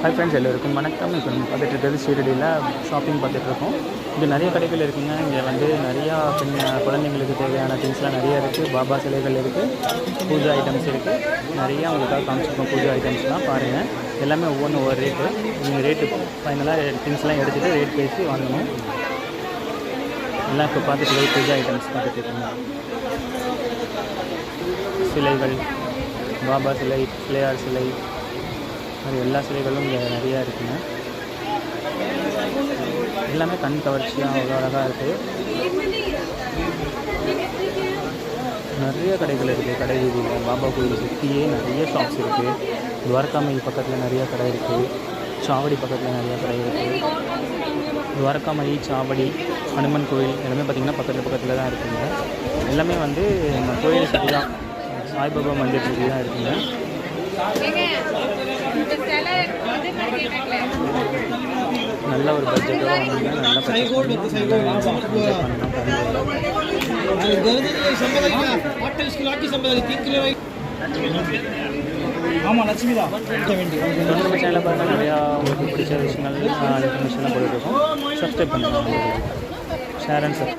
Hi friends, எல்லோருக்கும் வணக்கம். இப்போ நம்ம பார்த்துட்டு இருக்கிறது ஷீரடியில் ஷாப்பிங் பார்த்துட்ருக்கோம். இங்கே நிறைய கடைகள் இருக்குங்க. இங்கே வந்து நிறையா குழந்தைங்களுக்கு தேவையான திங்ஸ்லாம் நிறையா இருக்குது. பாபா சிலைகள் இருக்குது, பூஜா ஐட்டம்ஸ் இருக்குது. நிறையா உங்களுக்காக காமிச்சிருக்கோம். பூஜா ஐட்டம்ஸ்லாம் பாருங்கள். எல்லாமே ஒவ்வொரு ரேட்டு. நீங்கள் ரேட்டு ஃபைனலாக திங்ஸ்லாம் எடுத்துகிட்டு ரேட் பேசி வாங்கணும். எல்லாம் இப்போ பார்த்துட்டு பூஜா ஐட்டம்ஸ் பார்த்துட்ருக்கோங்க. சிலைகள், பாபா சிலை, பிள்ளையார் சிலை, அது எல்லா சிலைகளும் இங்கே நிறையா இருக்குங்க. எல்லாமே கண் கவர்ச்சியாக அவ்வளோ அழகாக இருக்குது. நிறைய கடைகள் இருக்குது. கடை வீதியில் பாபா கோயில் சுற்றியே நிறைய ஷாப்ஸ் இருக்குது. துவாரகாமாயி பக்கத்தில் நிறைய கடை இருக்குது. சாவடி பக்கத்தில் நிறைய கடை இருக்குது. துவாரகாமாயி, சாவடி, ஹனுமன் கோயில் எல்லாமே பார்த்திங்கன்னா பக்கத்தில் தான் இருக்குங்க. எல்லாமே வந்து நம்ம கோயில் சுற்றி தான், சாய்பாபா மந்திர் சுற்றி தான் இருக்குங்க. நல்ல ஒரு பட்ஜெட்டோட வாங்கினா நல்லா நம்ம சேனலில் பார்த்தா நிறையா உங்களுக்கு பிடிச்ச விஷயங்கள் இன்ஃபர்மேஷன்லாம் போட்டுருக்கோம். சப்ஸ்கிரைப் பண்ணுங்கள். Share and subscribe.